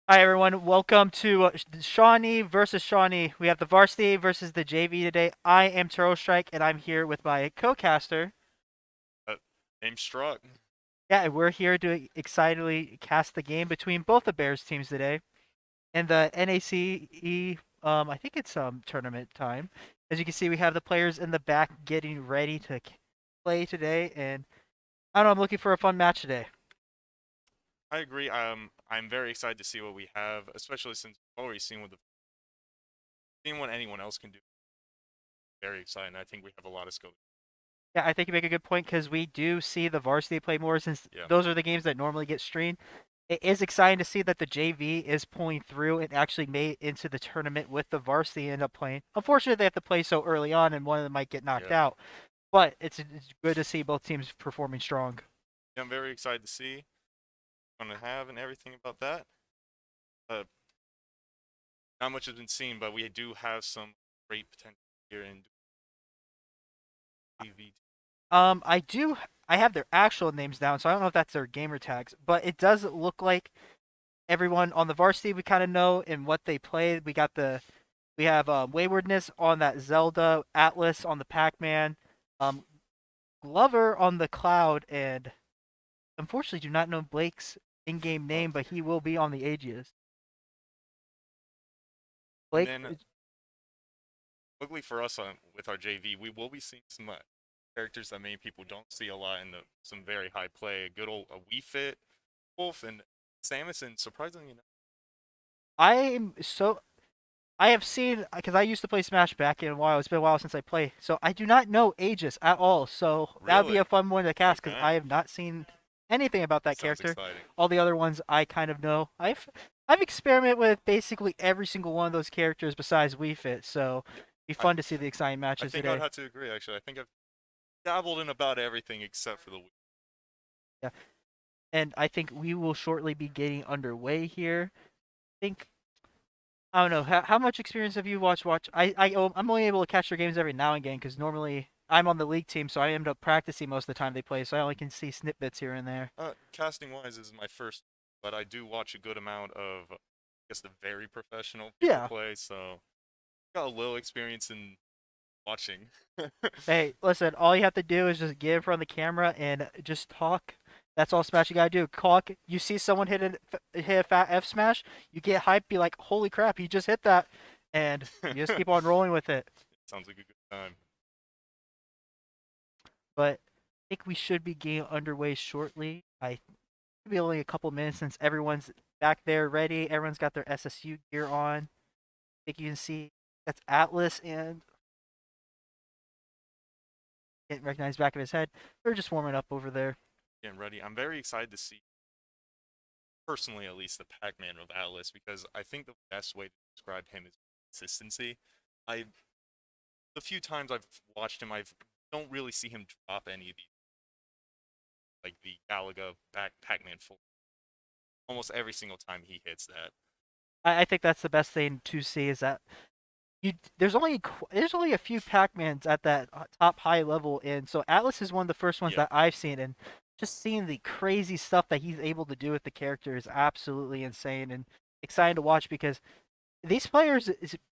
Hi everyone, welcome to Shawnee versus Shawnee. We have the varsity versus the JV today. I am Turtle Strike, and I'm here with my co-caster. Uh, Name Struck. Yeah, we're here to excitedly cast the game between both the Bears teams today. And the NACE, I think it's tournament time. As you can see, we have the players in the back getting ready to play today, and I don't know, I'm looking for a fun match today. I agree. I'm very excited to see what we have, especially since we've already seen what anyone else can do. Very exciting. I think we have a lot of skill. Yeah, I think you make a good point because we do see the varsity play more since Yeah. those are the games that normally get streamed. It is exciting to see that the JV is pulling through and actually made it into the tournament with the varsity end up playing. Unfortunately, they have to play so early on and one of them might get knocked out. But it's good to see both teams performing strong. Yeah, I'm very excited to see what I'm gonna have and everything about that. Not much has been seen, but we do have some great potential here in TV. I have their actual names down, so I don't know if that's their gamer tags, but it does look like everyone on the varsity we kind of know and what they played. We have Waywardness on that Zelda, Atlas on the Pac-Man, um, Glover on the Cloud, and unfortunately do not know Blake's in-game name, but he will be on the Aegis. Blake. And then, luckily for us with our JV, we will be seeing some characters that many people don't see a lot in some very high play. A good old Wii Fit, Wolf, and Samus, and surprisingly enough, I have seen because I used to play Smash back in a while. It's been a while since I played, so I do not know Aegis at all. So that would be really, a fun one to cast because okay. I have not seen anything about that Sounds character. exciting. All the other ones I kind of know. I've experimented with basically every single one of those characters besides Wii Fit, so it'd be I, fun to see the exciting I matches think I'd today. have to agree, actually. I think I've dabbled in about everything except for the Wii. Yeah, and I think we will shortly be getting underway here. I think I don't know how much experience have you watched. I'm only able to catch their games every now and again because normally I'm on the league team, so I end up practicing most of the time they play, so I only can see snippets here and there. Casting-wise is my first, but I do watch a good amount of, I guess, the very professional people Yeah. play, so got a little experience in watching. Hey, listen, all you have to do is just get in front of the camera and just talk. That's all Smash you gotta do. Clock. You see someone hit a fat F smash, you get hyped, be like, "Holy crap, he just hit that," and you just keep on rolling with it. Sounds like a good time. But I think we should be getting underway shortly. I It'll be only a couple minutes since everyone's back there ready. Everyone's got their SSU gear on. I think you can see that's Atlas and can't recognize back of his head. They're just warming up over there. Getting ready. I'm very excited to see, personally at least, the Pac-Man of Atlas because I think the best way to describe him is consistency. I The few times I've watched him, I don't really see him drop any of these, like the Galaga back Pac-Man full. Almost every single time he hits that. I think that's the best thing to see is that you there's only a few Pac-Mans at that top high level, and so Atlas is one of the first ones Yep. that I've seen, and just seeing the crazy stuff that he's able to do with the character is absolutely insane and exciting to watch because these players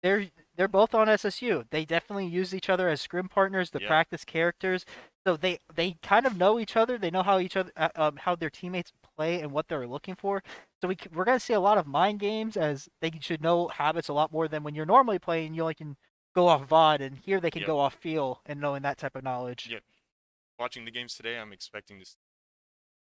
they're both on SSU. They definitely use each other as scrim partners to Yep. practice characters. So they kind of know each other. They know how each other how their teammates play and what they're looking for. So we're gonna see a lot of mind games as they should know habits a lot more than when you're normally playing. You only can go off VOD, and here they can Yep. go off feel and knowing that type of knowledge. Yep. Watching the games today, I'm expecting to see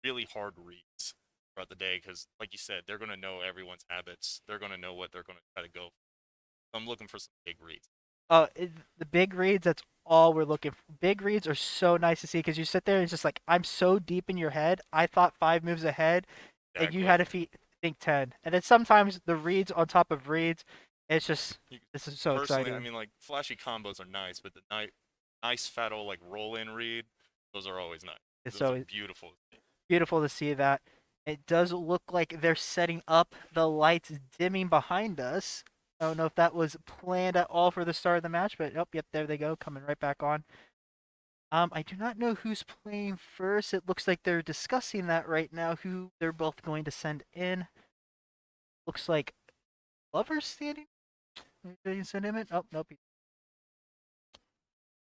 really hard reads throughout the day because, like you said, they're going to know everyone's habits. They're going to know what they're going to try to go for. I'm looking for some big reads. The big reads, that's all we're looking for. Big reads are so nice to see because you sit there and it's just like, I'm so deep in your head. I thought 5 moves ahead, and you Exactly. had to think 10. And then sometimes the reads on top of reads, it's just, You, this is so personally, I exciting. mean, like flashy combos are nice, but the nice fat old like roll in read, those are always nice. It's Those are so beautiful. beautiful to see that. It does look like they're setting up the lights dimming behind us. I don't know if that was planned at all for the start of the match, but oh, yep, there they go, coming right back on. I do not know who's playing first. It looks like they're discussing that right now, who they're both going to send in. Looks like Lover's standing. Maybe they can send him in. Oh, nope.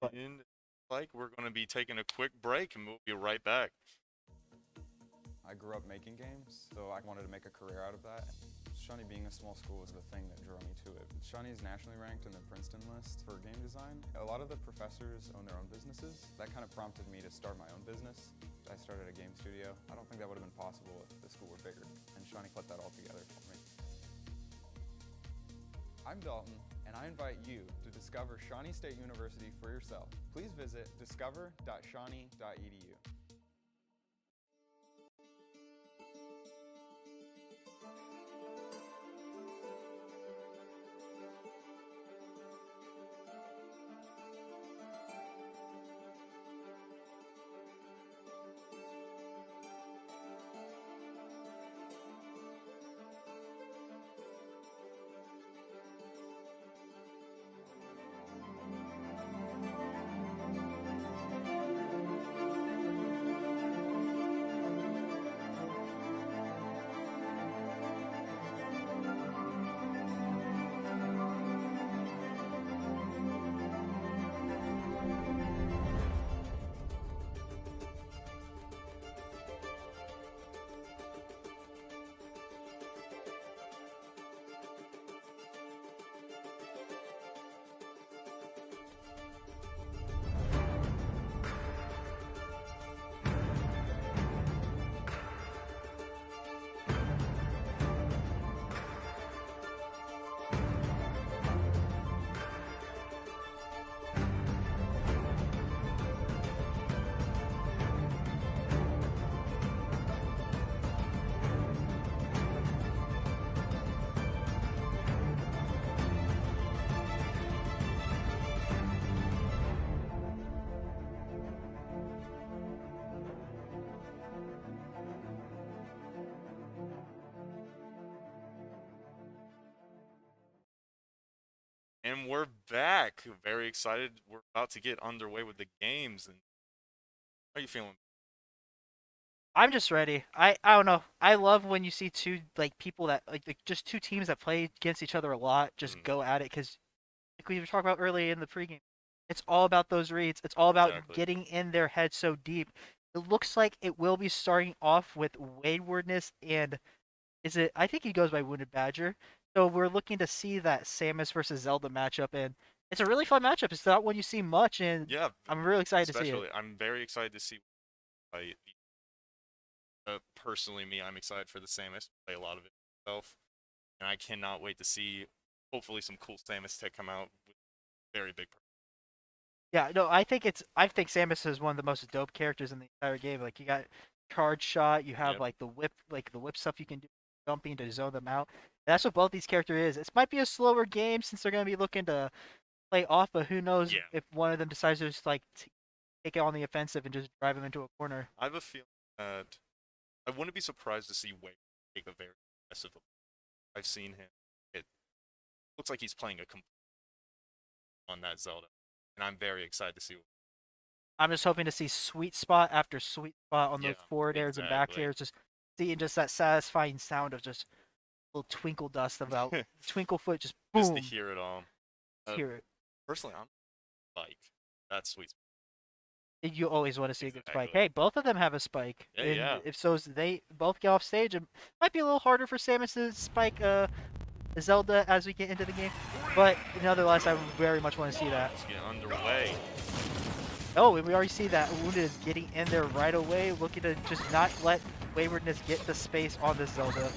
But And like we're going to be taking a quick break and we'll be right back. I grew up making games, so I wanted to make a career out of that. Shawnee being a small school was the thing that drew me to it. Shawnee is nationally ranked in the Princeton list for game design. A lot of the professors own their own businesses. That kind of prompted me to start my own business. I started a game studio. I don't think that would have been possible if the school were bigger, and Shawnee put that all together for me. I'm Dalton, and I invite you to discover Shawnee State University for yourself. Please visit discover.shawnee.edu. And we're back. Very excited. We're about to get underway with the games. And how are you feeling? I'm just ready. I don't know. I love when you see two like people that like just two teams that play against each other a lot just Mhm. go at it because like we were talking about earlier in the pregame, it's all about those reads. It's all about Exactly. getting in their head so deep. it looks like it will be starting off with Waywardness and I think he goes by Wounded Badger. So we're looking to see that Samus versus Zelda matchup, and it's a really fun matchup. It's not one you see much, and Yeah, I'm really excited to see it. especially I'm very excited to see. I personally, me, I'm excited for the Samus to play a lot of it myself, and I cannot wait to see hopefully some cool Samus tech come out with very big. Yeah, no, I think Samus is one of the most dope characters in the entire game. Like you got charge shot, you have Yep. like the whip stuff you can do, jumping to zone them out. That's what both these characters is. It might be a slower game since they're gonna be looking to play off, but who knows Yeah. if one of them decides to just like take it on the offensive and just drive him into a corner. I have a feeling that I wouldn't be surprised to see Wade take a very aggressive approach. I've seen him. It looks like he's playing a complete on that Zelda, and I'm very excited to see. I'm just hoping to see sweet spot after sweet spot on those Yeah, forward airs and back exactly. airs, just seeing just that satisfying sound of just little twinkle dust about twinkle foot, just boom. Just to hear it all. Hear it. Personally, I'm like that's sweet. You always want to see a good spike. Exactly. Hey, both of them have a spike. Yeah, and yeah. if so, they both get off stage. It might be a little harder for Samus to spike Zelda as we get into the game, but nonetheless, I very much want to see that. Let's get underway. Oh, and we already see that Wounded is getting in there right away, looking to just not let Waywardness get the space on this Zelda.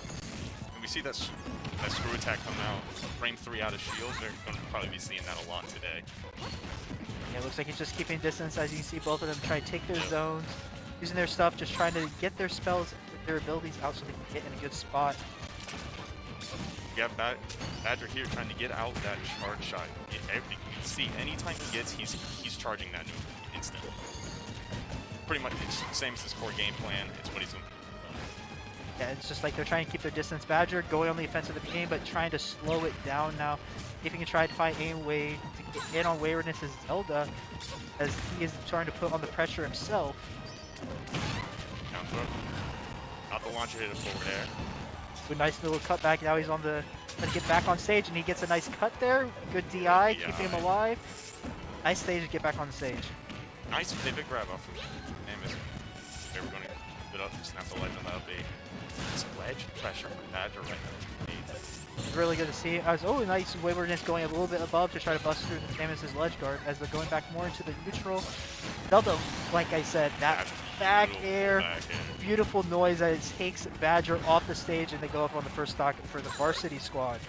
And we see that screw attack come out. Frame 3 out of shield. They're going to probably be seeing that a lot today. Yeah, it looks like he's just keeping distance. As you can see, both of them try to take their zones, using their stuff, just trying to get their spells, their abilities out so they can get in a good spot. You have Badger here trying to get out that charge shot. You can see anytime he gets, he's charging that new instant. Pretty much it's the same as his core game plan. It's what he's doing. Yeah, it's just like they're trying to keep their distance. Badger going on the offensive at the beginning, but trying to slow it down now. If he can try to find a way to get in on Waywardness as Zelda, as he is trying to put on the pressure himself. Down throw. Not the launcher hit, a forward air. With a nice little cutback, now he's on the trying to get back on stage, and he gets a nice cut there. Good DI, keeping him alive. Nice stage to get back on the stage. Nice pivot grab off of Samus. They were going to put up, snap the ledge on that update. This ledge pressure from Badger right now. It's really good to see. Nice Waywardness going a little bit above to try to bust through the Samus' ledge guard as they're going back more into the neutral. Zelda, like I said, that back air, beautiful noise that it takes Badger off the stage, and they go up on the first stock for the Varsity squad.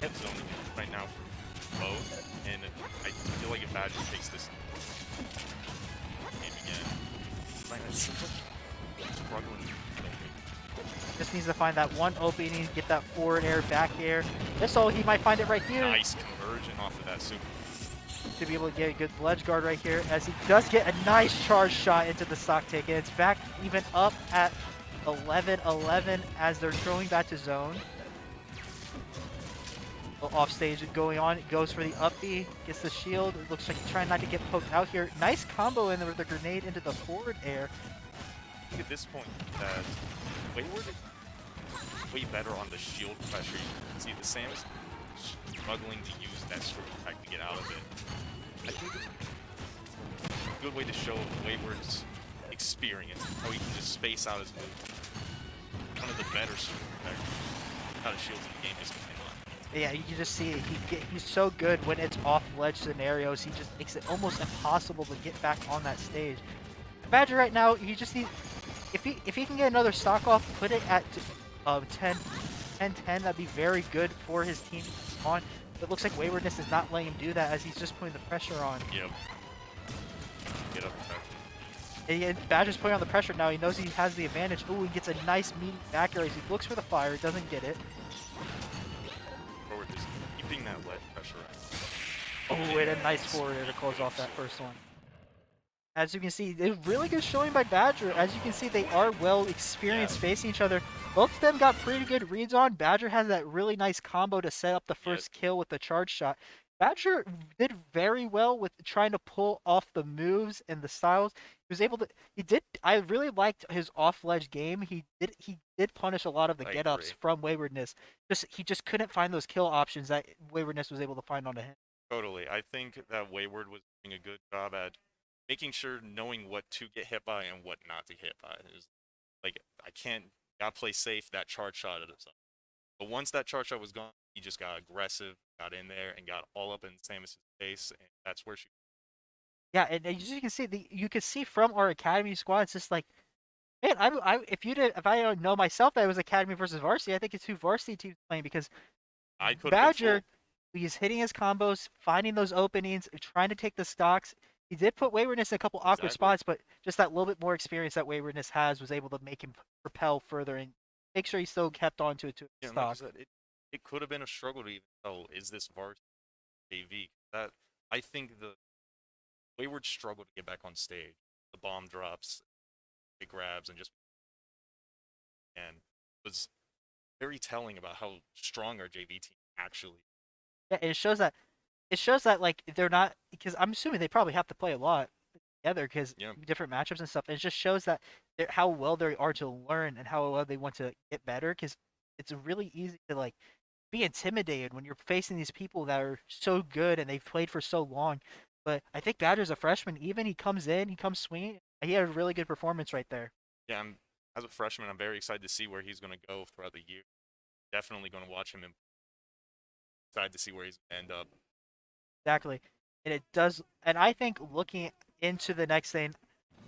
Yep. Zoning right now for both, and I feel like if Badger takes this game again, right, it's struggling. Just needs to find that one opening, get that forward air, back air. He might find it right here. Nice conversion off of that super. To be able to get a good ledge guard right here, as he does get a nice charge shot into the stock take. And it's back even up at 11-11 as they're throwing back to zone. Off stage going on, it goes for the up B, gets the shield. It looks like he's trying not to get poked out here. Nice combo in there with the grenade into the forward air. At this point, that Wayward is way better on the shield pressure. You can see the Samus struggling to use that screw attack to get out of it. I think it's a good way to show Wayward's experience, how he can just space out his move. One of the better screw out of shields in the game is Yeah, you can just see it. He's so good when it's off ledge scenarios. He just makes it almost impossible to get back on that stage. Badger right now, he just needs, if he can get another stock off, put it at 10-10, that'd be very good for his team on. It looks like Waywardness is not letting him do that as he's just putting the pressure on. Yep. Get up And Badger's putting on the pressure now. He knows he has the advantage. Ooh, he gets a nice meaty back air as he looks for the fire, doesn't get it. forward, just keeping that ledge pressure right. Oh, and a nice forward air to close off that first one. As you can see, a really good showing by Badger. As you can see, they are well experienced facing each other. Both of them got pretty good reads on. Badger has that really nice combo to set up the first kill with the charge shot. Badger did very well with trying to pull off the moves and the styles. He was able to. I really liked his off-ledge game. He did punish a lot of the get-ups from Waywardness. He just couldn't find those kill options that Waywardness was able to find onto him. Totally. I think that Wayward was doing a good job at making sure knowing what to get hit by and what not to hit by. It was like I can't gotta play safe that charge shot at himself. But once that charge shot was gone, he just got aggressive, got in there, and got all up in Samus's face, and that's where she. Yeah, and as you can see, you can see from our academy squad, it's just like, man, if I don't know myself that it was academy versus varsity, I think it's two varsity teams playing because I could have been Badger, fooled. he's hitting his combos, finding those openings, trying to take the stocks. He did put Waywardness in a couple awkward Exactly. spots, but just that little bit more experience that Waywardness has was able to make him propel further and make sure he still kept on to Yeah, his and like you stock. said, it could have been a struggle to even tell is this varsity JV. That I think the Wayward struggled to get back on stage. The bomb drops, it grabs, and just and was very telling about how strong our JV team actually. Yeah, and it shows that like they're not because I'm assuming they probably have to play a lot together because Yeah, different matchups and stuff. And it just shows that how well they are to learn and how well they want to get better because it's really easy to like be intimidated when you're facing these people that are so good and they've played for so long. But I think Badger's a freshman. Even he comes in, he comes swinging. He had a really good performance right there. yeah. As a freshman, I'm very excited to see where he's going to go throughout the year. Definitely going to watch him and excited to see where he's going to end up. Exactly. And it does. And I think looking into the next thing,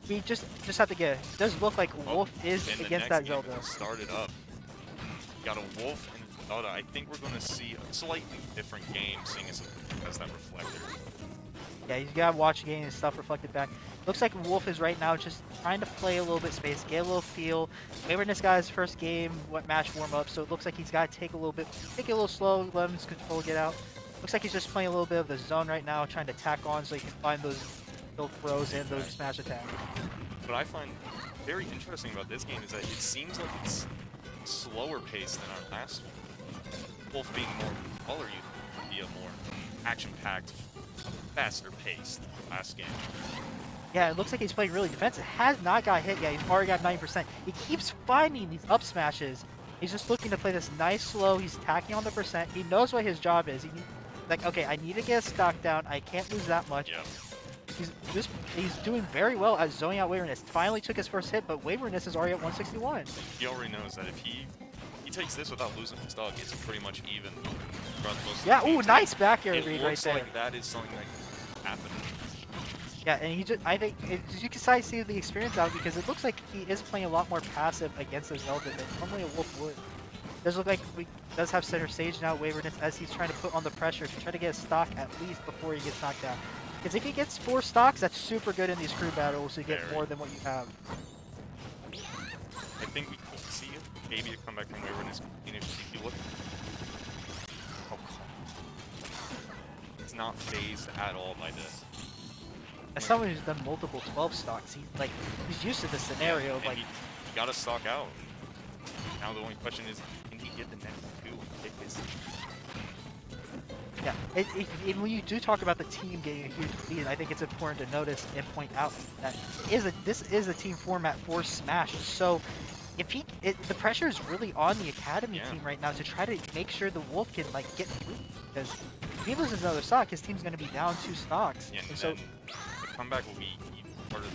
we just have to get. It does look like Oh, Wolf is in the against next that game, Zelda. it started up. Got a Wolf and Zelda. I think we're going to see a slightly different game, seeing as it has that reflector. Yeah, you gotta watch the game and stuff reflected back. Looks like Wolf is right now just trying to play a little bit space, get a little feel. Waywardness got his first game, what match warm up, so it looks like he's got to take it a little slow, let his control get out. Looks like he's just playing a little bit of the zone right now, trying to tack on so he can find those build throws and those smash attacks. What I find very interesting about this game is that it seems like it's slower paced than our last one. Wolf being more color, you would be a more action-packed, faster paced last game. Yeah, it looks like he's playing really defensive. Has not got hit yet. He's already got 90%. He keeps finding these up smashes. He's just looking to play this nice slow. He's tacking on the percent. He knows what his job is. Like, okay, I need to get a stock down. I can't lose that much. Yeah. He's doing very well at zoning out Waywardness. Finally took his first hit, but Waywardness is already at 161. He already knows that if he takes this without losing his dog, it's pretty much even throughout the most of Yeah, the ooh, games. nice back air It read right looks there. like that is something that can happen. Yeah, and I think, you can see the experience out because it looks like he is playing a lot more passive against the Zelda than normally a Wolf would. Does look like we does have center stage now, Waywardness, as he's trying to put on the pressure to try to get a stock at least before he gets knocked down. Because if he gets 4 stocks, that's super good in these crew battles to get Very. more than what you have. I think we could see it. Maybe a comeback from Waywardness. If you look, oh, it's not phased at all by this. As someone who's done multiple 12 stocks, he's used to this scenario of And like, he got to stock out. Now the only question is, can he get the next two and pick his? yeah. And when you do talk about the team getting a huge lead, I think it's important to notice and point out that this is a team format for Smash. So if the pressure is really on the Academy team right now to try to make sure the Wolf can like get through, because if he loses another stock, his team's going to be down 2 stocks. Yeah, and so then the comeback will be even harder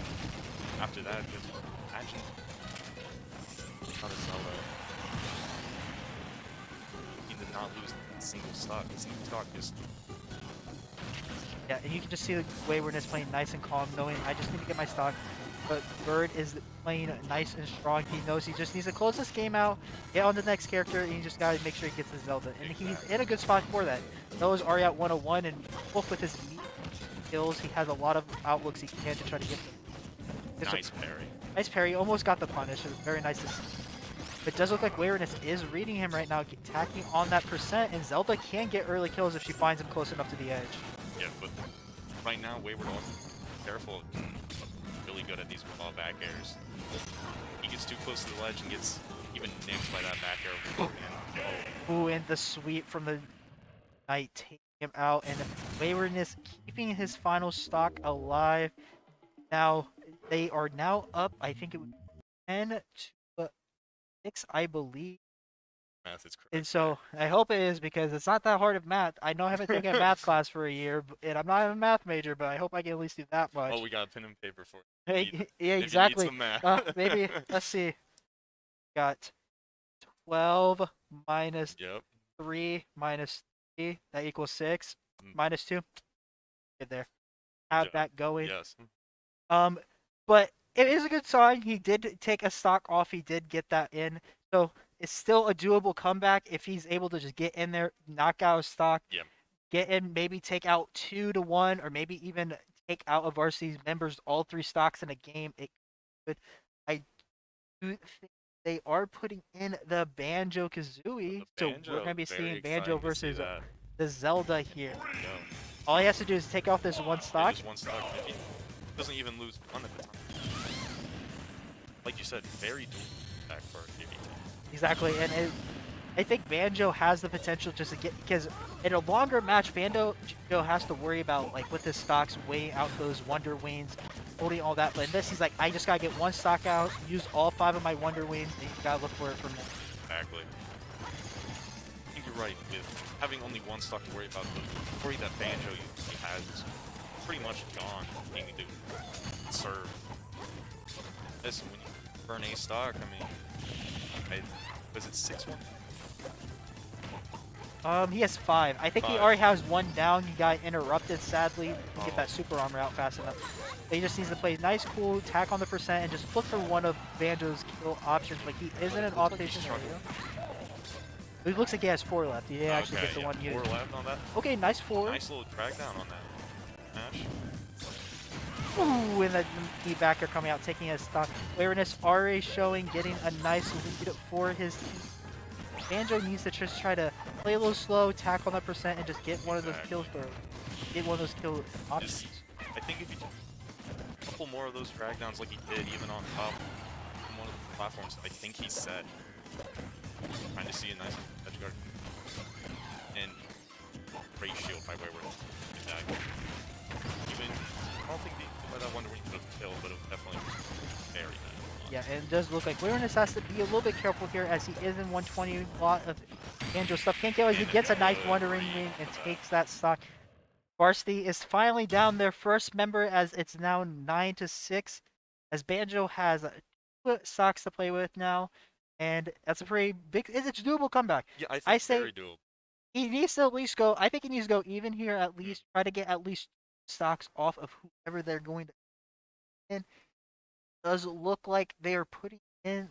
after that. Because imagine how does Zelda he did not lose a single stock. A single stock just yeah, and you can just see the Waywardness playing nice and calm, knowing I just need to get my stock. But Bird is playing nice and strong. He knows he just needs to close this game out, get on to the next character, and he just gotta make sure he gets his Zelda. And he's in a good spot for that. Zelda's already at 101, and Wolf with his kills, he has a lot of outlooks he can to try to get them. nice parry. Nice parry, almost got the punish. It was very nice to see. But it does look like Waywardness is reading him right now, attacking on that percent, and Zelda can get early kills if she finds him close enough to the edge. Yeah, but right now Wayward also careful. Really good at these raw back airs. He gets too close to the ledge and gets even nicked by that back air. Ooh, and the sweep from the Knight taking him out, and Waywardness keeping his final stock alive. Now, they are now up, I think it was 10 to 6, I believe. Math is correct. And so I hope it is because it's not that hard of math. I know I haven't taken a math class for a year, and I'm not a math major, but I hope I can at least do that much. Oh, we got a pen and paper for it. Hey, yeah, If you need exactly. some math. Maybe let's see. Got 12 minus Yep. 3 minus 3. That equals 6. Mm. Minus 2. Get there. Have job. that going. Yes. But it is a good sign. He did take a stock off. He did get that in. So it's still a doable comeback if he's able to just get in there, knock out a stock, Yeah. get in, maybe take out 2 to 1, or maybe even take out of Varsity's members all 3 stocks in a game. It could. I do think they are putting in the Banjo Kazooie, so we're gonna be seeing Banjo versus the Zelda here. Yeah. All he has to do is take off this one stock. Just one stock. If he doesn't even lose one at the time. Like you said, very dual back for a JV team. Exactly, and I think Banjo has the potential just to get, because in a longer match, Banjo has to worry about, like, with his stocks, weighing out those Wonder Wings, holding all that. But in this, he's like, I just gotta get one stock out, use all 5 of my Wonder Wings, and you gotta look for it from there. Exactly. I think you're right. With having only one stock to worry about, the worry that Banjo usually has is pretty much gone. Being to serve. Listen, when you burn a stock, I mean, was it 6-1? He has 5. I think he 5. already has 1 down. He got interrupted, sadly. Didn't get that super armor out fast enough. But he just needs to play nice, cool, tack on the percent, and just look for one of Banjo's kill options. Like, he is in an off-stage scenario. It looks like he has 4 left. He didn't actually get the one he 4 left on that. Okay, nice 4. Nice little drag down on that match. Ooh, and the knee backer coming out, taking a stock. Awareness already showing, getting a nice lead for his team. Banjo needs to just try to play a little slow, tack on the percent, and just get one of those kills for get one of those kill options. I think if you do a couple more of those drag downs like he did, even on top on one of the platforms, I think he's set. Trying to see a nice edge guard. And great shield by Wayward. Even, I don't think that Wonder Wing could have killed, but it was definitely very bad. Yeah, and it does look like Waywardness has to be a little bit careful here as he is in 120. A lot of Banjo stuff. Can't kill it. He gets a nice Wonder Ring and takes that stock. Varsity is finally down their first member as it's now 9-6. As Banjo has 2 stocks to play with now. And that's a pretty big, it's a doable comeback. Yeah, I think I say very doable. he needs to at least go, I think he needs to go even here at least, try to get at least stocks off of whoever they're going to in. Does it look like they are putting in,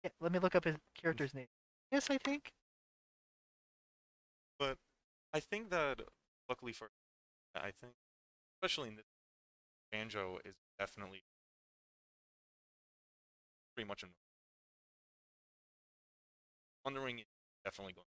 yeah, let me look up his character's name. Yes, I think. But I think that, luckily for, I think, especially in this, Banjo is definitely pretty much a Wondering is definitely going.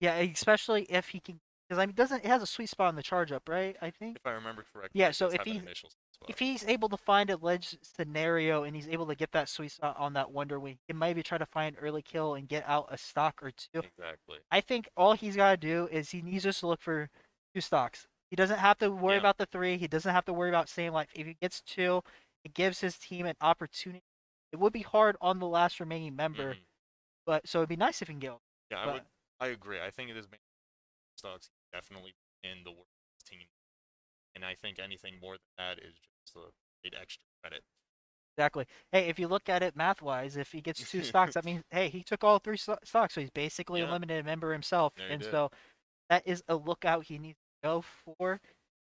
Yeah, especially if he can, because I mean, it has a sweet spot on the charge up, right? I think. If I remember correctly. Yeah, it so does if have an he initial spot. if he's able to find a ledge scenario and he's able to get that sweet spot on that Wonder Wing, he maybe try to find early kill and get out a stock or 2. Exactly. I think all he's got to do is he needs just to look for 2 stocks. He doesn't have to worry about the 3. He doesn't have to worry about staying alive. If he gets 2, it gives his team an opportunity. It would be hard on the last remaining member, but so it'd be nice if he can get. Yeah, I agree. I think it is stocks definitely in the worst team, and I think anything more than that is just a great extra credit. Exactly. Hey, if you look at it math-wise, if he gets 2 stocks, that means, hey, he took all 3 stocks, so he's basically a limited member himself. And so that is a lookout he needs to go for,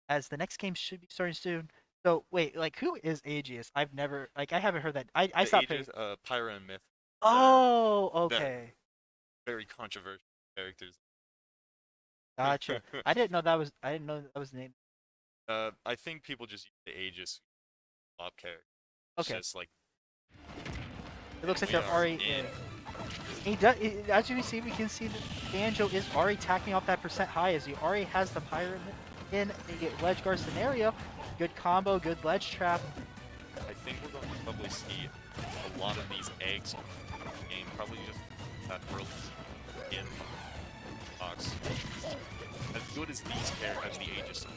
as the next game should be starting soon. So, wait, like, who is Aegis? I haven't heard that. I stopped paying. Pyra and Myth. Oh, okay. Very controversial characters. Gotcha. I didn't know that was the name. I think people just use the Aegis mob character. It's Okay. just like, It looks like they're already in. He does, as you can see, we can see that Banjo is already tacking off that percent high as he already has the Pyramid in a ledge guard scenario. Good combo, good ledge trap. I think we're going to probably see a lot of these eggs in the game. Probably just that early in box. As good as these characters, as the Aegis,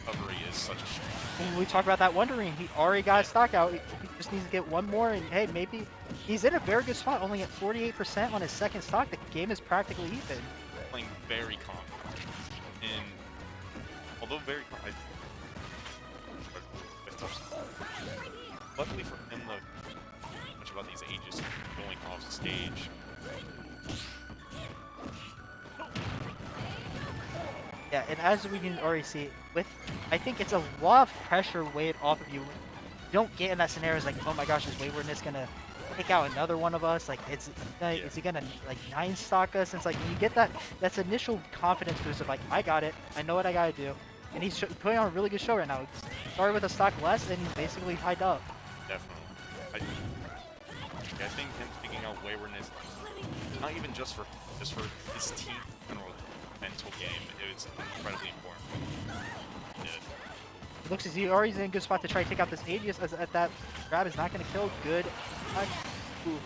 recovery is such a shame. When we talk about that Wondering, he already got a stock out. He just needs to get one more, and hey, maybe he's in a very good spot, only at 48% on his second stock. The game is practically even. Playing very confident. And although very confident, luckily for him, though, much about these ages going off stage. Yeah, and as we can already see, I think it's a lot of pressure weighed off of you. You don't get in that scenario. It's like, oh my gosh, is Waywardness gonna take out another one of us? Like, is he gonna like 9-stock us? And it's like when you get that's initial confidence boost of like, I got it, I know what I gotta do, and he's putting on a really good show right now. Started with a stock less, and he's basically tied up. Definitely. I think him picking out Waywardness, not even just for his team in general mental game, it's incredibly important. It looks as he already in a good spot to try to take out this Aegis, as that grab is not going to kill. Good. Ooh,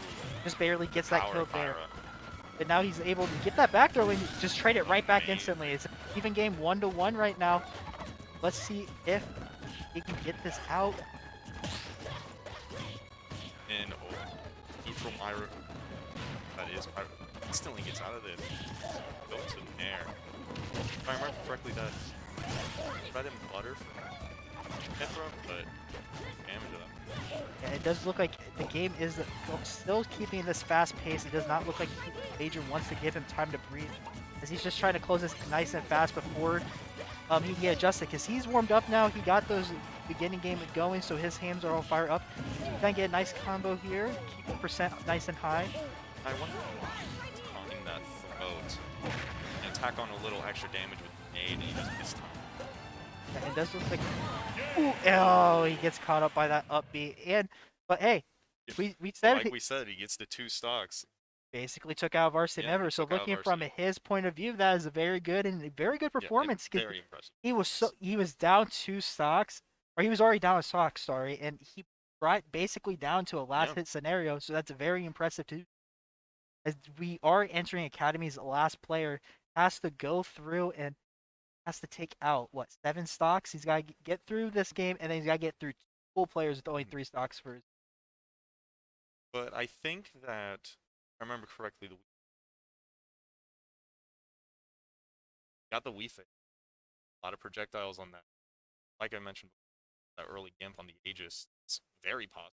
just barely gets that kill there. But now he's able to get that back throw and just trade it right back instantly. It's an even game 1-1 right now. Let's see if he can get this out. And neutral Myra, that is Myra, instantly gets out of this. Goes to Nair. If I remember correctly, that's bread and butter for Mithra, but damage to that. Yeah, it does look like the game is still keeping this fast pace. It does not look like Major wants to give him time to breathe, as he's just trying to close this nice and fast before he can get adjusted, because he's warmed up now. He got those beginning game going, so his hands are all fired up. He's gonna get a nice combo here, keep the percent nice and high. I wonder if he's talking that throat and tack on a little extra damage with nade, and he doesn't miss time. Yeah, it does look like, ooh, oh, he gets caught up by that up B. But hey, we said like we said, he gets the 2 stocks. Basically took out Varsity Never. So looking from his point of view, that is a very good performance. Yeah, very impressive. He was down 2 stocks, or he was already down a stock, sorry, and he brought basically down to a last hit scenario. So that's very impressive too. As we are entering Academy's last player has to go through and has to take out what 7 stocks. He's got to get through this game, and then he's got to get through 2 full players with only 3 stocks for. But I think that, if I remember correctly, got the Wii Fit. A lot of projectiles on that. Like I mentioned, that early gimp on the Aegis, it's very possible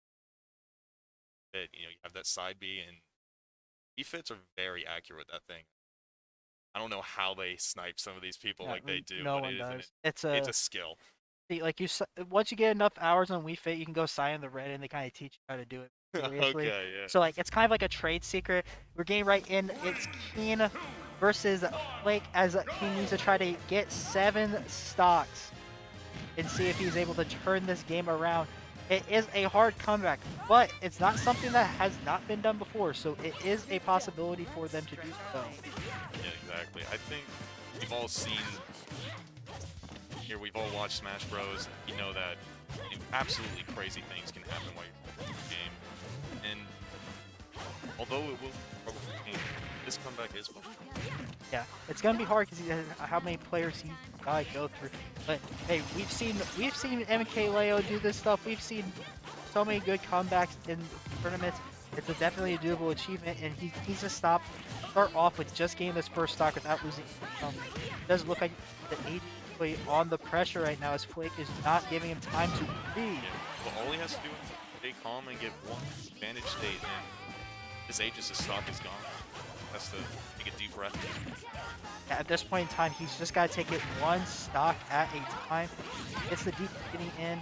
that you have that side B, and Wii Fits are very accurate with that thing. I don't know how they snipe some of these people like they do. No but one does. It's a skill. Like once you get enough hours on Wii Fit, you can go sign the red, and they kind of teach you how to do it. Seriously. Okay, yeah. So like it's kind of like a trade secret. We're getting right in. It's Keen versus Flake, as he needs to try to get 7 stocks and see if he's able to turn this game around. It is a hard comeback, but it's not something that has not been done before, so it is a possibility for them to do so. Yeah, exactly. I think we've all seen here, we've all watched Smash Bros. You know that absolutely crazy things can happen while you're playing the game. And although it will struggle for the game, this comeback is fun. Yeah, it's gonna be hard because how many players he gotta go through. But hey, we've seen MK Leo do this stuff. We've seen so many good comebacks in tournaments. It's definitely a doable achievement, and he needs to start off with just getting this first stock without losing. It does look like the AD on the pressure right now, as Flake is not giving him time to breathe. Yeah. Well, all he has to do is stay calm and get one advantage state, and his Aegis' stock is gone. Has to take a deep breath. At this point in time, he's just got to take it 1 stock at a time. It's the deep getting in,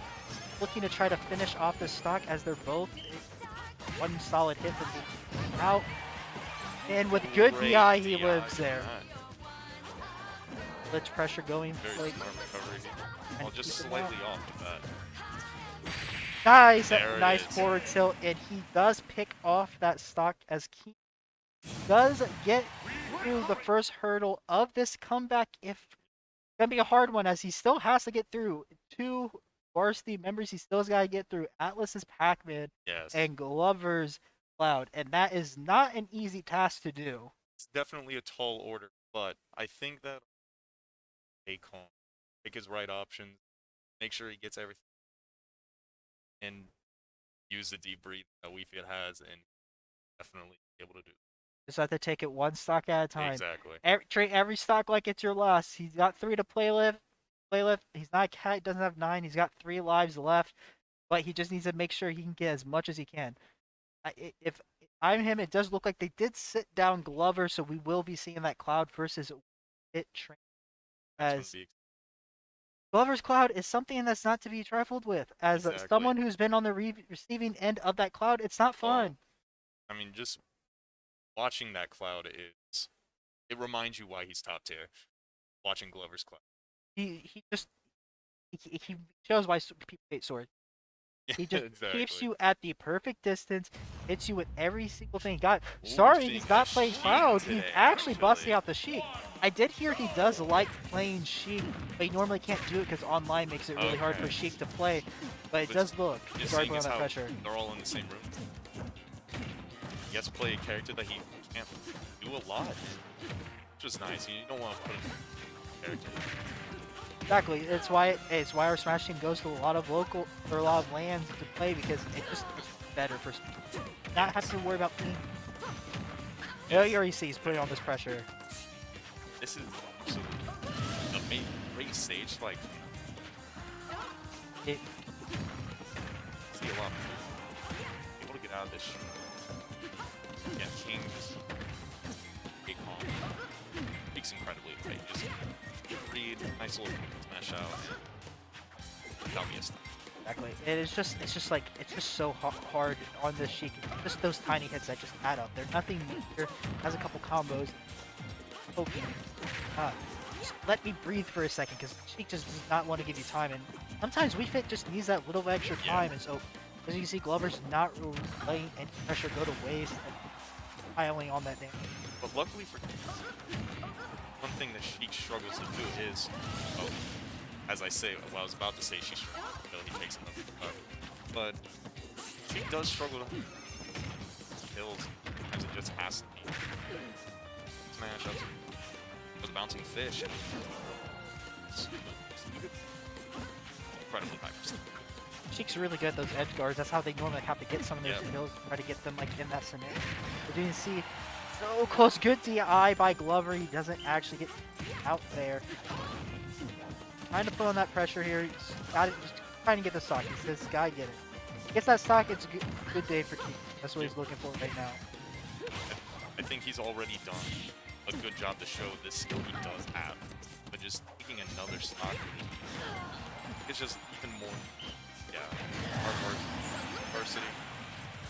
looking to try to finish off the stock, as they're both 1 solid hit from being out. And with good DI, he lives there. Let's pressure going. Very smart recovery. Well, just slightly off with that. Nice forward tilt, and he does pick off that stock, as Keen does get through the first hurdle of this comeback. It's gonna be a hard one, as he still has to get through 2 varsity members. He still's got to get through Atlas's Pac-Man and Glover's Cloud, and that is not an easy task to do. It's definitely a tall order, but I think that stay calm, pick his right options, make sure he gets everything, and use the deep breathing that Wii Fit has, and definitely be able to do. Just have to take it one stock at a time. Exactly. Treat every stock like it's your last. He's got 3 to play lift. He's not cat. Doesn't have 9. He's got 3 lives left, but he just needs to make sure he can get as much as he can. If I'm him, it does look like they did sit down Glover, so we will be seeing that Cloud versus It train. That's As Glover's Cloud is something that's not to be trifled with. As Exactly. someone who's been on the receiving end of that Cloud, it's not fun. I mean, just watching that Cloud it reminds you why he's top tier. Watching Glover's Cloud. He shows why people hate Sword. Yeah, He just exactly. keeps you at the perfect distance, hits you with every single thing he got. Ooh, Sorry, seeing he's not that playing Sheik Cloud. today, He's actually busting actually. out the Sheik. I did hear he does like playing Sheik, but he normally can't do it because online makes it really hard for Okay. Sheik to play. But it But does look Just guard seeing on as that how pressure. they're all in the same room. He has to play a character that he can't do a lot, which is nice. You don't want to put him in a character. Exactly. It's why our Smash team goes to a lot of local or a lot of lands to play because it just is better for not have to worry about being. You already see he's putting on this pressure. This is absolutely the main great stage. Like, It, see a lot. Able to get out of this. Yeah, King just big calm. Speaks incredibly right. Just read, nice little smash out. Without me a stop. Exactly. It's just like it's just so hard on the Sheik. Just those tiny hits that just add up. They're nothing major. Has a couple combos. Okay. Just let me breathe for a second because Sheik just does not want to give you time. And sometimes Wii Fit just needs that little extra time. And so, as you can see, Glover's not really letting any pressure go to waste and piling on that damage. But luckily for one thing that Sheik struggles to do is, as I say, well, I was about to say she struggles until he takes another cut. But she does struggle to kills. Sometimes it just has to be. Smash up with a bouncing fish. And it's incredibly high percent. Sheik's really good at those edge guards. That's how they normally have to get some of their kills. Try to get them like in that scenario. But you can see so close. Good DI by Glover. He doesn't actually get out there. Trying to put on that pressure here. He's got it. Just trying to get the stock. He says, "Gotta get it." Gets that stock. It's a good day for Keith. That's what he's looking for right now. I think he's already done a good job to show this skill he does have. But just taking another stock, it's just even more. Yeah, hard work, Varsity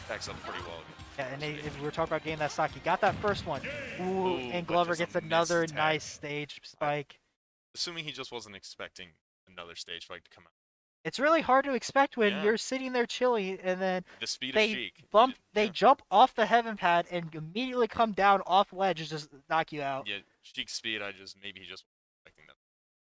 backs up pretty well. Yeah, and if we're talking about getting that stock, he got that first one. Ooh, and but Glover just gets a another missed tag. nice stage spike. Assuming he just wasn't expecting another stage fight to come out. It's really hard to expect when Yeah. you're sitting there chilling and then The speed of they Sheik. they jump off the heaven pad and immediately come down off ledge and just knock you out. Yeah, Sheik's speed, maybe he just wasn't expecting that.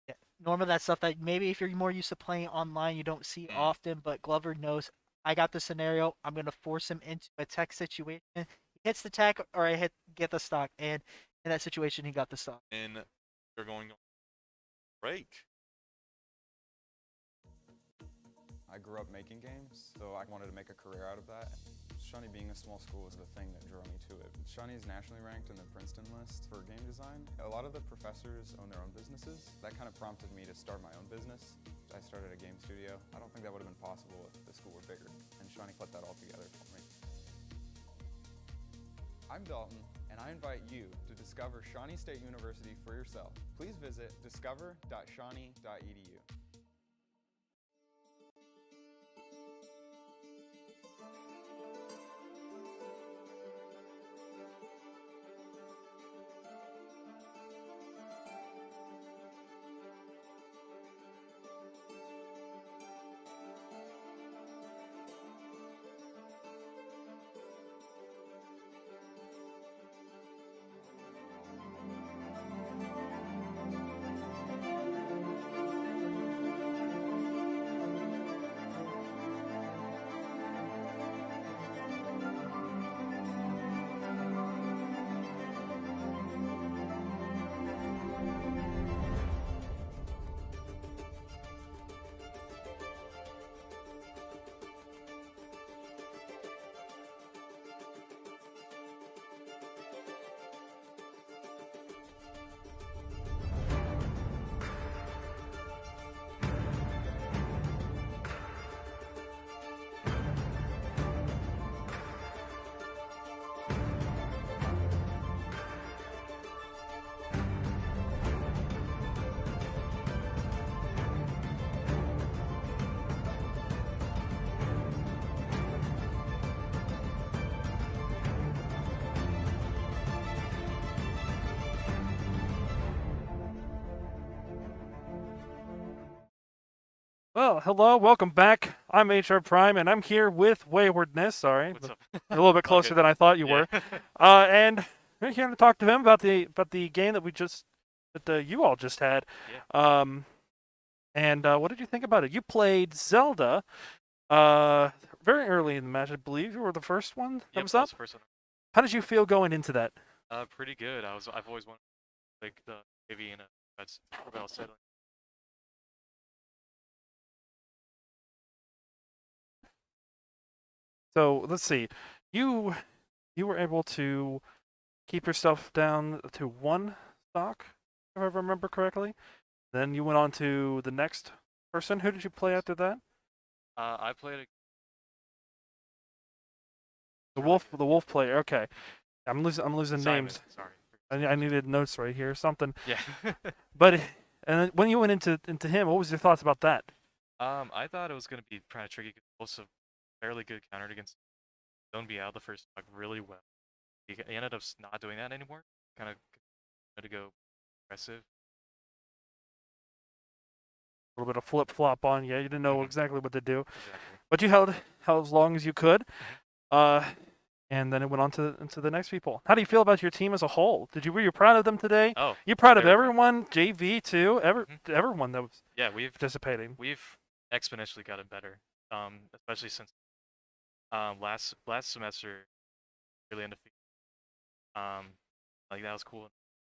Yeah. Normally that's stuff that maybe if you're more used to playing online you don't see often, but Glover knows I got the scenario, I'm gonna force him into a tech situation. He hits the tech or I get the stock, and in that situation he got the stock. And they're going to break. I grew up making games, so I wanted to make a career out of that. Shawnee being a small school was the thing that drew me to it. Shawnee's nationally ranked in the Princeton list for game design. A lot of the professors own their own businesses. That kind of prompted me to start my own business. I started a game studio. I don't think that would have been possible if the school were bigger, and Shawnee put that all together for me. I'm Dalton, and I invite you to discover Shawnee State University for yourself. Please visit discover.shawnee.edu. Well, hello, welcome back. I'm HR Prime, and I'm here with Waywardness. Sorry, What's up? a little bit All closer good. than I thought you Yeah. were. And we're here to talk to him about the game that you all just had. Yeah. And what did you think about it? You played Zelda, very early in the match, I believe. You were the first one. Yep, Thumbs that up. was the first one. How did you feel going into that? Pretty good. I've always wanted like the AV and that's well said. So let's see. You were able to keep yourself down to one stock, if I remember correctly. Then you went on to the next person. Who did you play after that? I played The wolf player. Okay, I'm losing Simon. names. Sorry. I needed notes right here, something. Yeah. But and then when you went into him, what was your thoughts about that? I thought it was gonna be kind of tricky. Also, fairly good countered against. Don't be out the first stock really well. He ended up not doing that anymore. Kind of to go aggressive. A little bit of flip flop on you. You didn't know exactly what to do, Exactly. but you held as long as you could. And then it went on into the next people. How do you feel about your team as a whole? Were you proud of them today? Oh. You proud of very proud. everyone? JV too. Everyone that was Yeah, we've participating. exponentially gotten better. Especially since last semester really undefeated. Like that was cool.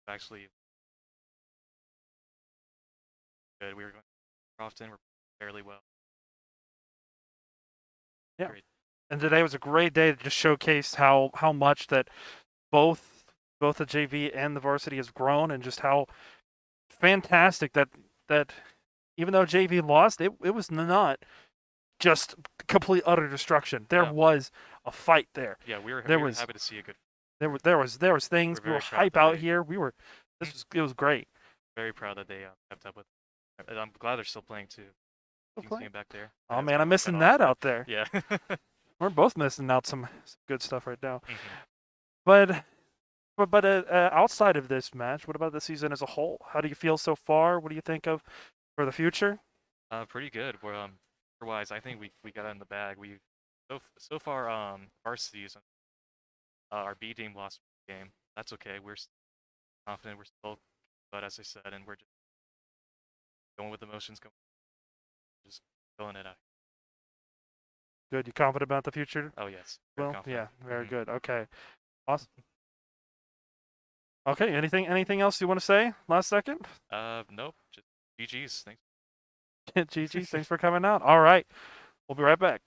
Actually good. We were going often. We're fairly well. Yeah. Great. And today was a great day to just showcase how much that both the JV and the varsity has grown, and just how fantastic that even though JV lost, it was not just complete utter destruction. There No. was a fight there. Yeah, we were was- happy to see a good. There was things. We're We were very proud hype that out they- here. It was great. Very proud that they kept up with. And I'm glad they're still playing too. Still Team playing? back there. Oh That's man, I'm been missing awesome. that out there. Yeah. We're both missing out some good stuff right now. Mhm. But outside of this match, what about the season as a whole? How do you feel so far? What do you think of for the future? Pretty good. We're otherwise, I think we got it in the bag. We so far our season, our B team lost the game. That's okay. We're confident. We're still, but as I said, and we're just going with the motions, just filling it out. Good. You confident about the future? Oh yes. Very Well, confident. yeah, very Mhm. good. Okay, awesome. Okay, anything else you want to say? Last second. Nope. Just GGs. Thanks. GG, thanks for coming out. All right, we'll be right back.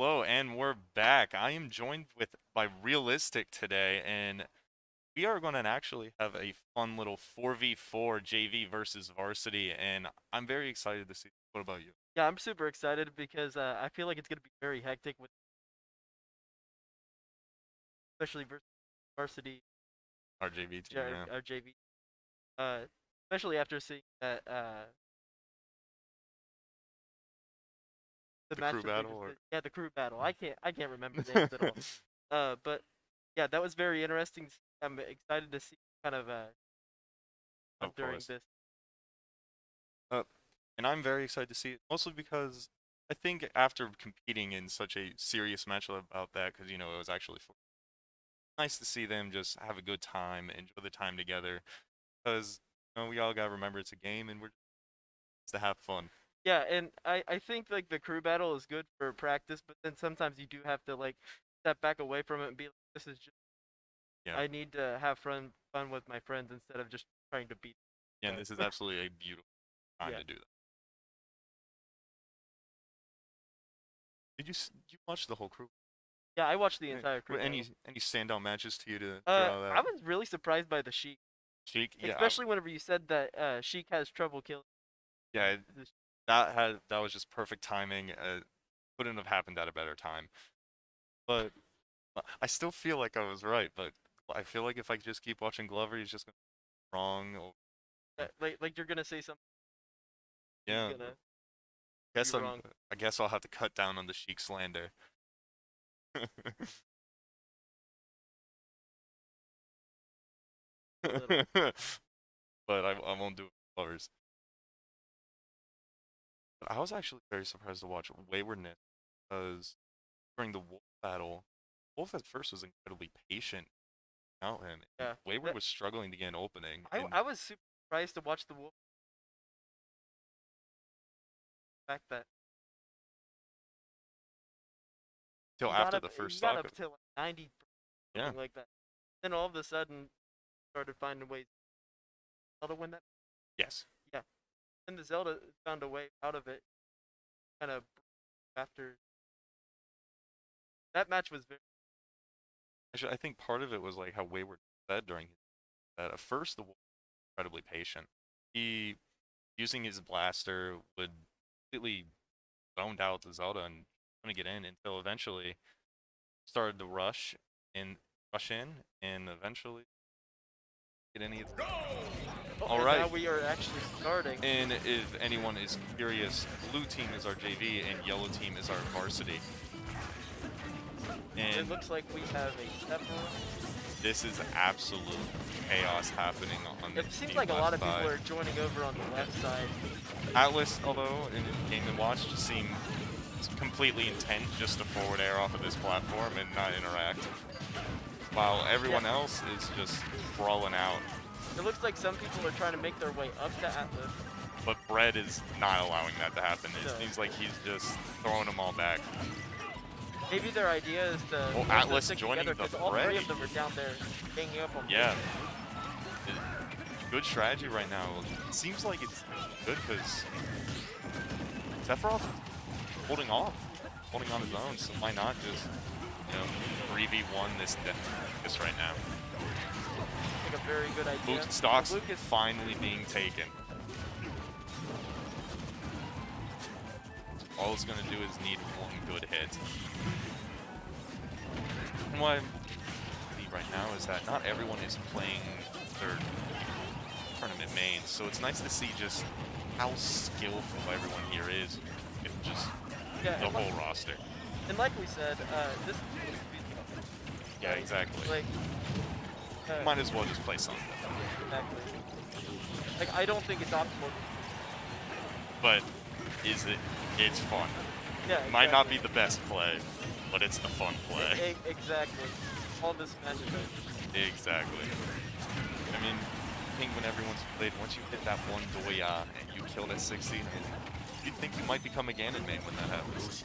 Hello, and we're back. I am joined by Realistic today, and we are going to actually have a fun little 4v4 JV versus varsity, and I'm very excited to see. What about you? Yeah, I'm super excited because I feel like it's gonna be very hectic with, especially versus varsity, Our JV team, yeah. our JV. Uh, Especially after seeing that the The match crew that they battle, just or did. Yeah, the crew battle. I can't remember names at all. But yeah, that was very interesting. I'm excited to see kind of of during course. this. And I'm very excited to see it, mostly because I think after competing in such a serious match about that, because it was actually nice to see them just have a good time, enjoy the time together, because we all gotta remember it's a game, and we're just to have fun. Yeah, and I think like the crew battle is good for practice, but then sometimes you do have to like step back away from it and be like, this is just Yeah. I need to have fun with my friends instead of just trying to beat. Yeah, and this is absolutely a beautiful time Yeah. to do that. Did you watch the whole crew? Yeah, I watched the entire crew Were battle. any standout matches to you to throw I that? was really surprised by the Sheik, Sheik, yeah, especially whenever you said that Sheik has trouble killing. yeah, the that was just perfect timing. Couldn't have happened at a better time. But I still feel like I was right. But I feel like if I just keep watching Glover, he's just gonna be wrong. like you're gonna say something. Yeah. He's gonna Guess be wrong. I guess I'll have to cut down on the Sheik slander. little. But I won't do it with Glovers. But I was actually very surprised to watch Waywardness, because during the Wolf battle, Wolf at first was incredibly patient without him. And Yeah, Wayward that- was struggling to get an opening. I and I was super surprised to watch the Wolf. The fact that till he got after up, the first he got stock. up to like 90, Yeah. something like that. Then all of a sudden, started finding ways. Zelda win that. Yes. Then the Zelda found a way out of it. Kind of after that match was very. Actually, I think part of it was like how Wayward said during that at first the Wolf was incredibly patient. He, using his blaster, would completely zoned out the Zelda and trying to get in until eventually started to rush in, and eventually get any. All And right. now we are actually starting. And if anyone is curious, blue team is our JV and yellow team is our varsity. It And looks like we have a Sephiroth. this is absolute chaos happening on the It seems team like a lot of left people side. are joining over on the left side. Atlas, although in Game & Watch, just seemed completely intent just to forward air off of this platform and not interact. While everyone else is just crawling out. It looks like some people are trying to make their way up to Atlas. But Brett is not allowing that to happen. It No. seems like he's just throwing them all back. Maybe their idea is to Oh, to Atlas stick joining together, the 'cause all three fray. of them are down there hanging up on. Yeah. Good strategy right now. It seems like it's good because Sephiroth is holding on his own, so why not just, 3v1 this right now? Like a very good idea. Luke stocks Luke is finally being taken. All it's going to do is need one good hit. And what I see right now is that not everyone is playing their tournament mains, so it's nice to see just how skillful everyone here is. If just yeah, the and whole roster. and like we said, this is Yeah, exactly. like Might as well just play something. exactly. Like I don't think it's optimal. But is it? It's fun. Yeah, Might not be the best play, but it's the fun play. Exactly. All this match is Exactly. I mean, I think when everyone's played, once you hit that one Doya and you killed at 60, you'd think you might become a Ganon main when that happens.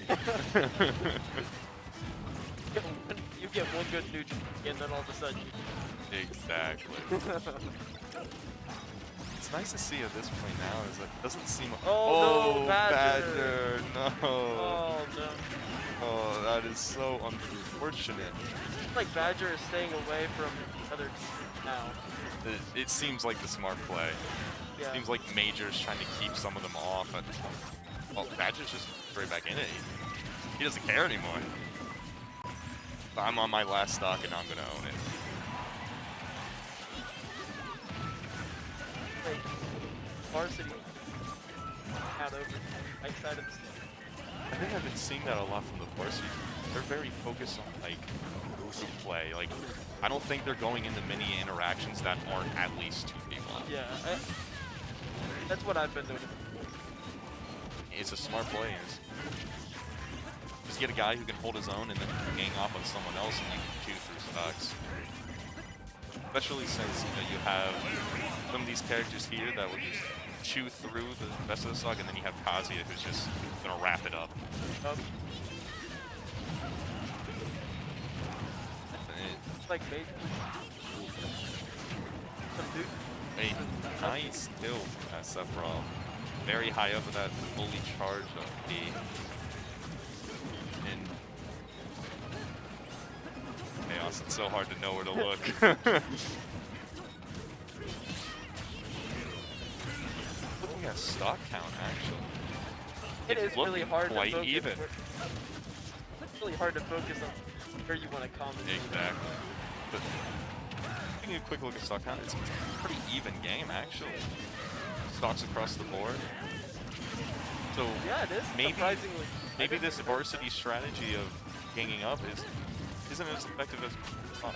you get one good neutral, and then all of a sudden. Exactly. It's nice to see at this point now is that it doesn't seem. Oh, no, Badger! No. Oh no. Oh, that is so unfortunate. Like Badger is staying away from the other team now. It seems like the smart play. It Yeah. seems like Major's trying to keep some of them off. And, well, Badger's just straight back in it. He doesn't care anymore. I'm on my last stock and I'm gonna own it. Like, Varsity out over right side of the stage. I think I've been seeing that a lot from the Varsity. They're very focused on like group play. Like, I don't think they're going into many interactions that aren't at least 2v1. Yeah, that's what I've been doing. It's a smart play. Just get a guy who can hold his own and then gang off on someone else and you can chew through stocks. Especially since you have some of these characters here that will just chew through the rest of the stock, and then you have Kazuya who's just gonna wrap it up. It's like bait. Some dude. A nice kill from Sephiroth. Very high up with that fully charged B. And chaos, it's so hard to know where to look. Looking at stock count, actually. It is really looking hard to quite focus. even. It's really hard to focus on where you want to comment. Exactly. But taking a quick look at stock count, it's a pretty even game, actually. Stocks across the board. So Yeah, it is. maybe Surprisingly. maybe this varsity strategy of ganging up isn't as effective as we thought.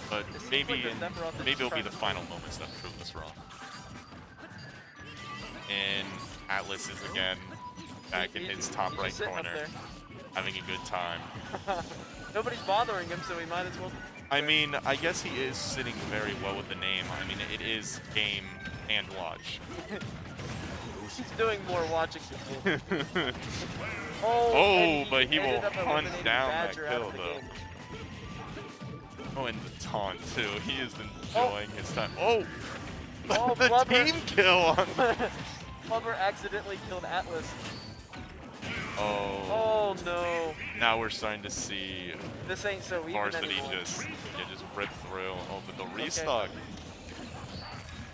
But It seems maybe like the Sephiroth is maybe it'll be trying the to- final moments that prove this wrong. And Atlas is again back in his top He's right just sitting up corner, there. having a good time. Nobody's bothering him, so he might as well. I mean, I guess he is sitting very well with the name. I mean, it is game and watch. He's doing more watching than doing. Oh, and but he will ended up hunt eliminating down that Badger out kill, of the though. game. Oh, and the taunt, too. He is Oh. enjoying his time. Oh! Oh, the Blubber. team kill on... Blubber accidentally killed Atlas. Oh. Oh no. Now we're starting to see This ain't so even Varsity anymore. just rip through. Oh, but the restock.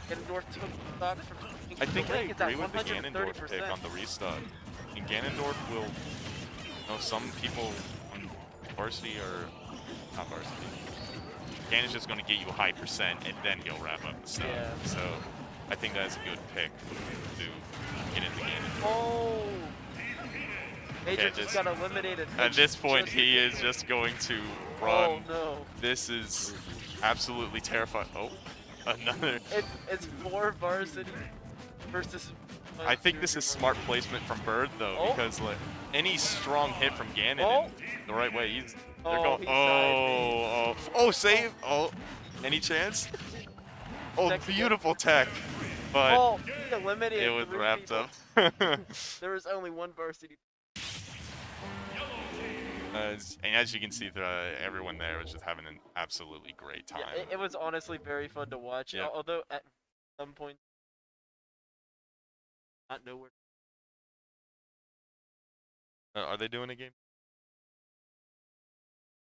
Ganondorf took stock from I think the I link. It's at agree with the Ganondorf 130%. pick on the restock. And Ganondorf will, some people on Varsity or not Varsity. Ganon's just going to get you a high percent and then he'll wrap up the stuff. Yeah. So I think that's a good pick to get into Ganon. Oh. Major Yeah, just got eliminated. At this point, Just- he is just going to Oh run. no. This is absolutely terrifying. Oh, another. It's 4 Varsity versus. I think this is smart placement from Bird though, Oh. because like any strong hit from Ganon Oh. in the right way, they're Oh, going. he Oh, save! Oh, any chance? Oh, Next hit. beautiful tech, but Oh, he eliminated. it was 3 wrapped people. up. There was only 1 Varsity. And as you can see, everyone there was just having an absolutely great time. Yeah, it was honestly very fun to watch. Yep. Although at some point, not know where. Are they doing a game?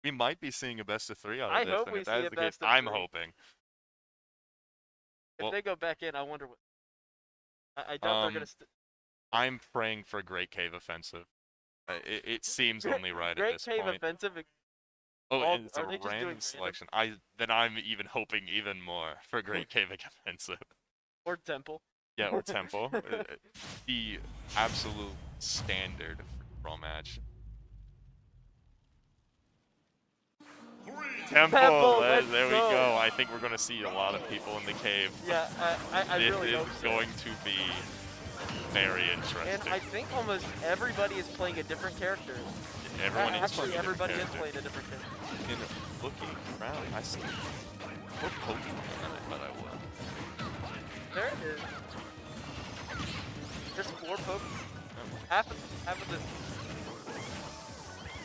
We might be seeing a best of 3 out of I this. hope and we if that see is a the case, best of I'm 3. hoping. If Well- they go back in, I wonder what. I doubt they're gonna. I'm praying for a great cave offensive. It seems only right at Great this Cave point. Offensive. Oh, all- and it's are a they just doing random random? selection. Then I'm even hoping even more for Great Cave Offensive. Or Temple. Yeah, or Temple. The absolute standard free-for-all match. Temple, Temple, let's there we go. go. I think we're going to see a lot of people in the cave. Yeah, I This really is hope so. going to be very And interesting. I think almost everybody is playing a different character. Everyone is Actually, playing a different everybody is character. playing a different character. And looking around, I see more Pokemon than I thought I would. There it is. There's 4 Pokemon. Half of the.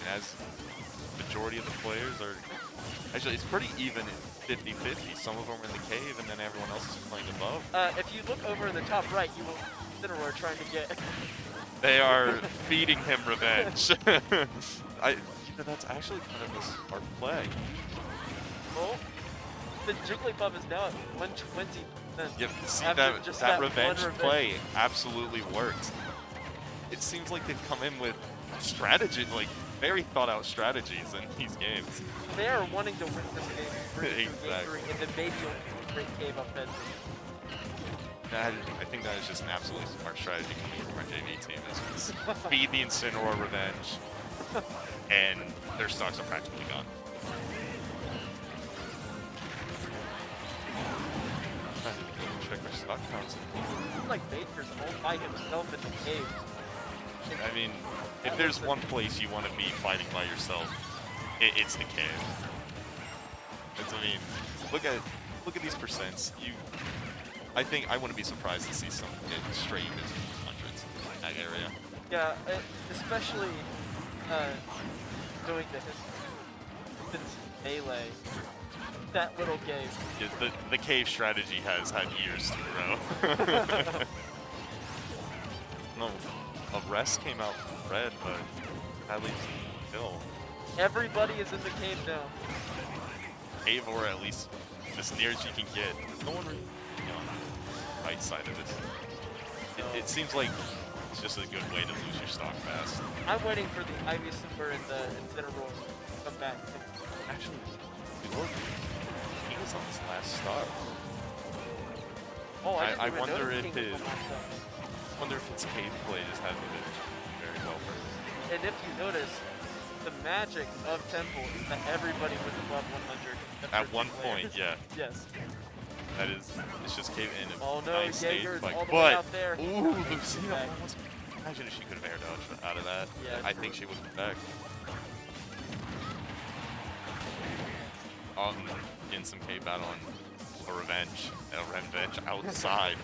And as majority of the players are Actually, it's pretty even 50-50. Some of them are in the cave, and then everyone else is playing above. If you look over in the top right, you will see Incineroar trying to get. They are feeding him revenge. That's actually kind of a smart play. Oh, the Jigglypuff is now at 120%. Yep, see After just that that one revenge revenge. play absolutely worked. It seems like they've come in with strategy, like very thought out strategies in these games. They are wanting to win this game. Game Exactly. 3, and then maybe you'll great cave up head. I think that is just an absolutely smart strategy coming from our JV team. Is just feed the Incineroar revenge, and their stocks are practically gone. Check our stock counts. It's like Baker's all by himself in the cave. I mean, if there's one place you want to be fighting by yourself, it's the cave. I mean, look at these percents. I think I wouldn't be surprised to see some straight into hundreds in that area. Yeah, especially doing the distance melee. That little game. Yeah, the cave strategy has had years to grow. No, a rest came out from red, but that leads to kill. Everybody is in the cave now. Cave, or at least as near as you can get. No one really, on the right side of this. It seems like it's just a good way to lose your stock fast. I'm waiting for the Ivy Super and the Incineroar to come back. Actually, look, he was on his last stop. Oh, I didn't even wonder notice if King was his on that stuff. wonder if its cave play just hasn't been very well for him. And if you notice, the magic of Temple is that everybody was above 100. except At for one two point, players. yeah. Yes. That is, it's just cave in. Oh no, nice stage Jaeger's fight. all the way out But, there. ooh, Lucia Back. almost. Imagine if she could have air dodged out of that. Yeah, I true. think she would have been back. Getting some cave battle and a revenge. A revenge outside.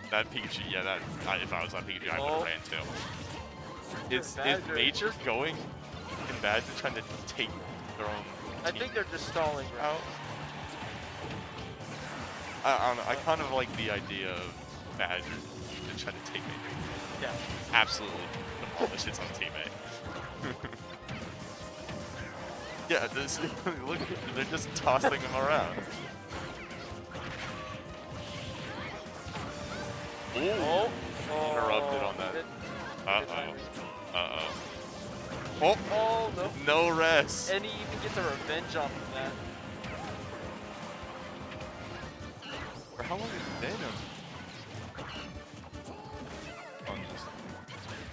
That Pikachu, yeah, if I was on Pikachu, I would have Oh. ran too. Is Badger. Major going in Badger trying to take their own I team think they're just stalling right out? I don't know. I kind of like the idea of Badger to try to take Major. Yeah. Absolutely demolish his own teammate. Yeah, this, look, they're just tossing him around. Ooh. Oh. Interrupted on that. Good- Uh-oh. Uh-oh. Oh, Oh, no. no rest. And he even gets a revenge off of that. For how long has it been him?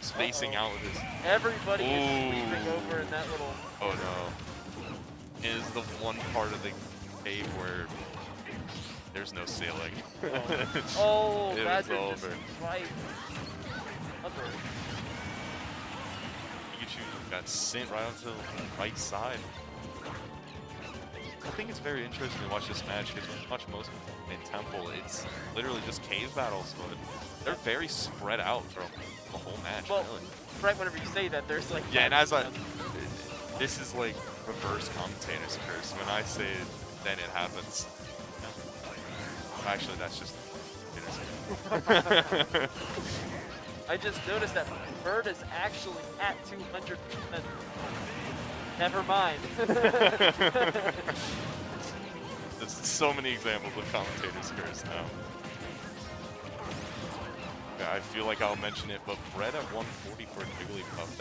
Spacing out with his... Everybody is Ooh. sweeping over in that little... Oh no. It is the one part of the cave where there's no ceiling. Oh, It was Badger just over. right. Under. Pikachu got sent right onto the right side. I think it's very interesting to watch this match because when you watch most in Temple, it's literally just cave battles, but they're very spread out throughout the whole match, Well, really. right whenever you say that, there's like... Yeah, and as I... five This is like reverse commentator's curse. When I say it, then it happens. Actually, that's just... I just noticed that Bird is actually at 200%. Never mind. There's so many examples of commentator's curse now. Yeah, I feel like I'll mention it, but Brett at 140 for Jigglypuff,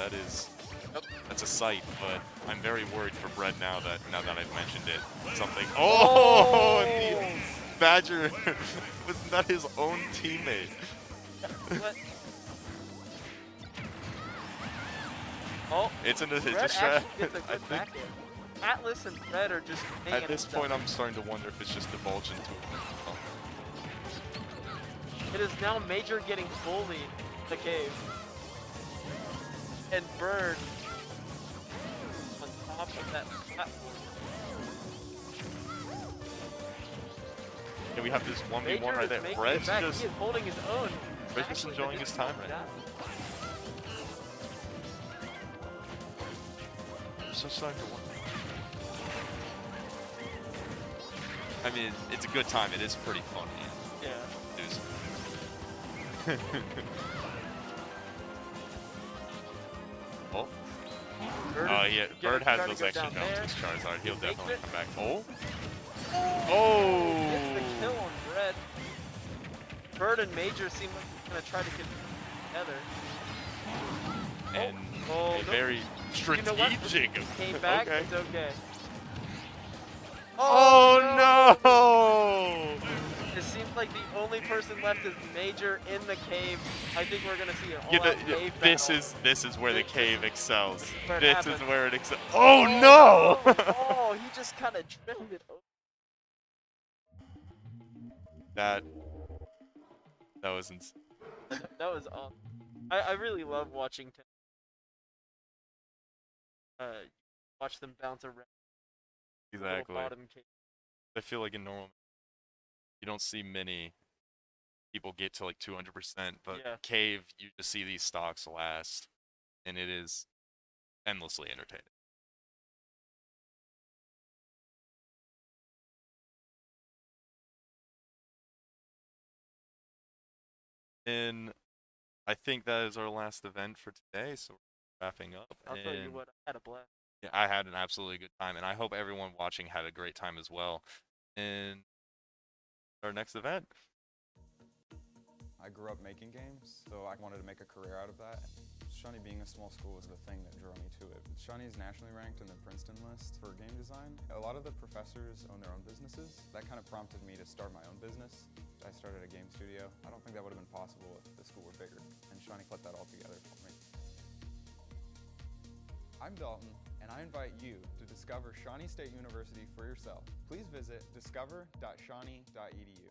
that's a sight, but I'm very worried for Brett now that I've mentioned it. Something. Oh! And the Badger wasn't that his own teammate? What? Oh, It's a Red strat. actually gets a I good think back end. Atlas and Red are just hanging at this stuff. point I'm starting to wonder if it's just divulged into It is now Major getting bullied in the cave. And Bird on top of that platform. Yeah, we have this 1v1 Major right is there. making Brett's it back. just He is holding his own. Brett's just Actually, enjoying I his think time he's right now. down. I'm so starting to wonder. I mean, it's a good time. It is pretty funny. Yeah. It is. Oh. Bird, Yeah. get- Bird has trying to those go extra down jumps there. with Charizard. He'll He definitely faked come back. Oh. Gets the Oh. kill on Red. Bird and Major seem like they're gonna try to get together. And Oh, a no. very You know what? strategic. Came back. Okay. It's okay. Oh no! It seems like the only person left is Major in the cave. I think we're gonna see an Yeah, all-out cave this battle. is where the cave excels. where it This happens. is where it excels. Oh no! Oh, he just kind of trimmed it. that was insane. That was awesome. I really love watching. Watch them bounce around. the little Exactly. Bottom cave. I feel like in normal, you don't see many people get to like 200%, but Yeah. cave, you just see these stocks last, and it is endlessly entertaining. And I think that is our last event for today, so we're wrapping up. I'll tell you and what, I had a blast. yeah, I had an absolutely good time, and I hope everyone watching had a great time as well. And our next event. I grew up making games, so I wanted to make a career out of that. Shawnee being a small school was the thing that drew me to it. Shawnee is nationally ranked in the Princeton list for game design. A lot of the professors own their own businesses. That kind of prompted me to start my own business. I started a game studio. I don't think that would have been possible if the school were bigger, and Shawnee put that all together for me. I'm Dalton, and I invite you to discover Shawnee State University for yourself. Please visit discover.shawnee.edu.